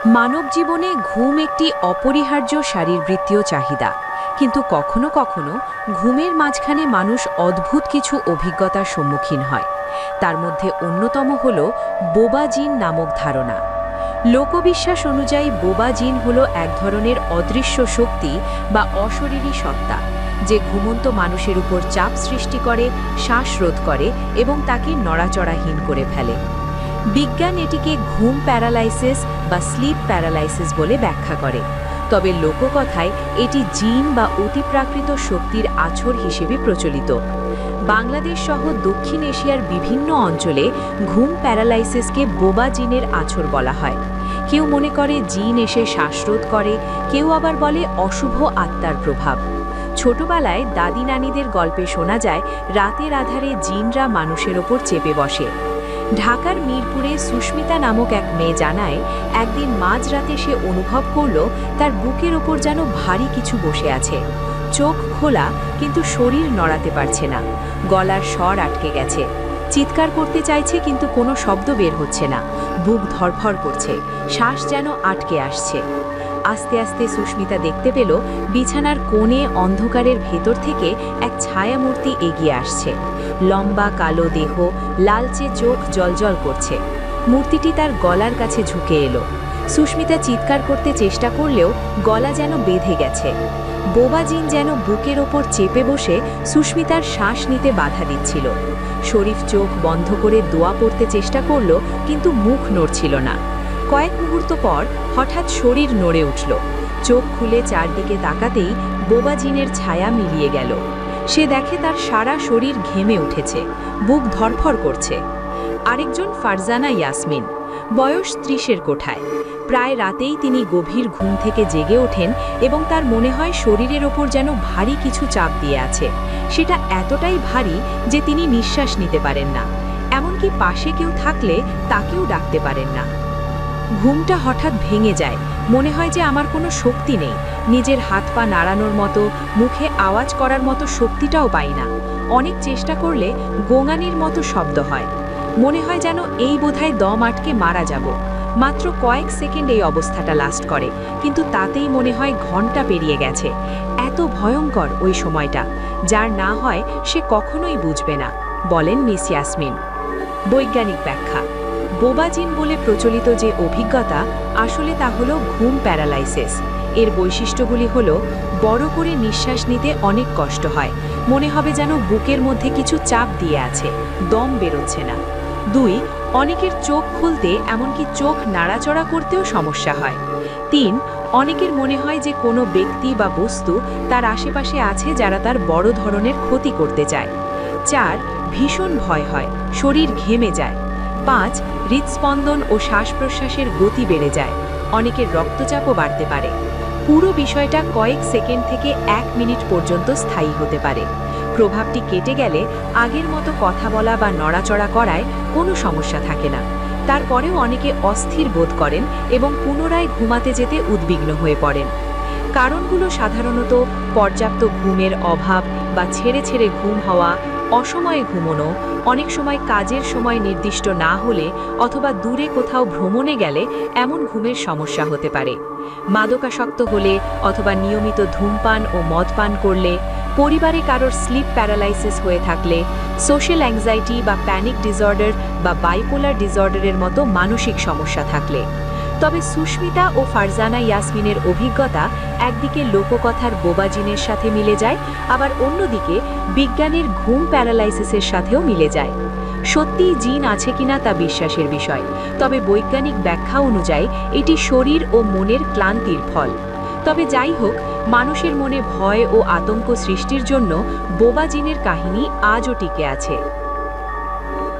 মানব জীবনে ঘুম একটি অপরিহার্য শারীরবৃত্তীয় চাহিদা, কিন্তু কখনো কখনো ঘুমের মাঝখানে মানুষ অদ্ভুত কিছু অভিজ্ঞতার সম্মুখীন হয়। তার মধ্যে অন্যতম হল বোবা জিন নামক ধারণা। লোকবিশ্বাস অনুযায়ী বোবা জিন হল এক ধরনের অদৃশ্য শক্তি বা অশরীরী সত্তা, যে ঘুমন্ত মানুষের উপর চাপ সৃষ্টি করে, শ্বাসরোধ করে এবং তাকে নড়াচড়াহীন করে ফেলে। বিজ্ঞান এটিকে ঘুম প্যারালাইসিস বা স্লিপ প্যারালাইসিস বলে ব্যাখ্যা করে, তবে লোককথায় এটি জিন বা অতিপ্রাকৃত শক্তির আছর হিসেবে প্রচলিত। বাংলাদেশ সহ দক্ষিণ এশিয়ার বিভিন্ন অঞ্চলে ঘুম প্যারালাইসিসকে বোবা জিনের আছর বলা হয়। কেউ মনে করে জিন এসে শ্বাসরোধ করে, কেউ আবার বলে অশুভ আত্মার প্রভাব। ছোটবেলায় দাদি নানিদের গল্পে শোনা যায় রাতের আধারে জিনরা মানুষের ওপর চেপে বসে। ঢাকার মিরপুরে সুস্মিতা নামক এক মেয়ে জানায়, একদিন মাঝরাতে সে অনুভব করল তার বুকের ওপর যেন ভারী কিছু বসে আছে। চোখ খোলা, কিন্তু শরীর নড়াতে পারছে না। গলার স্বর আটকে গেছে। চিৎকার করতে চাইছে, কিন্তু কোনো শব্দ বের হচ্ছে না। বুক ধড়ফড় করছে, শ্বাস যেন আটকে আসছে। আস্তে আস্তে সুস্মিতা দেখতে পেল বিছানার কোণে অন্ধকারের ভেতর থেকে এক ছায়ামূর্তি এগিয়ে আসছে। লম্বা কালো দেহ, লালচে চোখ জ্বলজ্বল করছে। মূর্তিটি তার গলার কাছে ঝুঁকে এলো। সুস্মিতা চিৎকার করতে চেষ্টা করলেও গলা যেন বেঁধে গেছে। বোবা জিন যেন বুকের ওপর চেপে বসে সুস্মিতার শ্বাস নিতে বাধা দিচ্ছিল। শরীফ চোখ বন্ধ করে দোয়া পড়তে চেষ্টা করল, কিন্তু মুখ নড়ছিল না। কয়েক মুহূর্ত পর হঠাৎ শরীর নড়ে উঠল। চোখ খুলে চারদিকে তাকাতেই বোবা জিনের ছায়া মিলিয়ে গেল। সে দেখে তার সারা শরীর ঘেমে উঠেছে, বুক ধড়ফড় করছে। আরেকজন ফারজানা ইয়াসমিন, বয়স 30-এর কোঠায়। প্রায় রাতেই তিনি গভীর ঘুম থেকে জেগে ওঠেন এবং তার মনে হয় শরীরের ওপর যেন ভারী কিছু চাপ দিয়ে আছে। সেটা এতটাই ভারী যে তিনি নিঃশ্বাস নিতে পারেন না। এমনকি পাশে কেউ থাকলে তাকেও ডাকতে পারেন না। ঘুমটা হঠাৎ ভেঙে যায়। মনে হয় যে আমার কোনো শক্তি নেই। নিজের হাত পা নাড়ানোর মতো, মুখে আওয়াজ করার মতো শক্তিটাও পাই না। অনেক চেষ্টা করলে গোঙানির মতো শব্দ হয়। মনে হয় যেন এই বোধহয় দম আটকে মারা যাব। মাত্র কয়েক সেকেন্ড এই অবস্থাটা লাস্ট করে, কিন্তু তাতেই মনে হয় ঘন্টা পেরিয়ে গেছে। এত ভয়ঙ্কর ওই সময়টা, যার না হয় সে কখনোই বুঝবে না, বলেন মিস ইয়াসমিন। বৈজ্ঞানিক ব্যাখ্যা: বোবা জিন বলে প্রচলিত যে অভিজ্ঞতা, আসলে তা হলো ঘুম প্যারালাইসিস। এর বৈশিষ্ট্যগুলি হলো, বড় করে নিঃশ্বাস নিতে অনেক কষ্ট হয়, মনে হবে যেন বুকের মধ্যে কিছু চাপ দিয়ে আছে, দম বেরোচ্ছে না। 2, অনেকের চোখ খুলতে, এমনকি চোখ নাড়াচড়া করতেও সমস্যা হয়। 3, অনেকের মনে হয় যে কোনো ব্যক্তি বা বস্তু তার আশেপাশে আছে যারা তার বড় ধরনের ক্ষতি করতে চায়। 4, ভীষণ ভয় হয়, শরীর ঘেমে যায়। 5, হৃদস্পন্দন ও শ্বাস প্রশ্বাসের গতি বেড়ে যায়, অনেকের রক্তচাপও বাড়তে পারে। পুরো বিষয়টা কয়েক সেকেন্ড থেকে 1 মিনিট পর্যন্ত স্থায়ী হতে পারে। প্রভাবটি কেটে গেলে আগের মতো কথা বলা বা নড়াচড়া করায় কোনো সমস্যা থাকে না। তারপরেও অনেকে অস্থির বোধ করেন এবং পুনরায় ঘুমাতে যেতে উদ্বিগ্ন হয়ে পড়েন। কারণগুলো সাধারণত পর্যাপ্ত ঘুমের অভাব বা ছেড়ে ছেড়ে ঘুম হওয়া, অসময়ে ঘুমোনো, অনেক সময় কাজের সময় নির্দিষ্ট না হলে অথবা দূরে কোথাও ভ্রমণে গেলে এমন ঘুমের সমস্যা হতে পারে। মাদকাসক্ত হলে অথবা নিয়মিত ধূমপান ও মদ পান করলে, পরিবারে কারোর স্লিপ প্যারালাইসিস হয়ে থাকলে, সোশ্যাল অ্যাংজাইটি বা প্যানিক ডিসঅর্ডার বা বাইপোলার ডিসঅর্ডারের মতো মানসিক সমস্যা থাকলে। তবে সুস্মিতা ও ফারজানা ইয়াসমিনের অভিজ্ঞতা একদিকে লোককথার বোবা জিনের সাথে মিলে যায়, আবার অন্যদিকে বিজ্ঞানের ঘুম প্যারালাইসিসের সাথেও মিলে যায়। সত্যিই জিন আছে কিনা তা বিশ্বাসের বিষয়, তবে বৈজ্ঞানিক ব্যাখ্যা অনুযায়ী এটি শরীর ও মনের ক্লান্তির ফল। তবে যাই হোক, মানুষের মনে ভয় ও আতঙ্ক সৃষ্টির জন্য বোবা জিনের কাহিনী আজও টিকে আছে।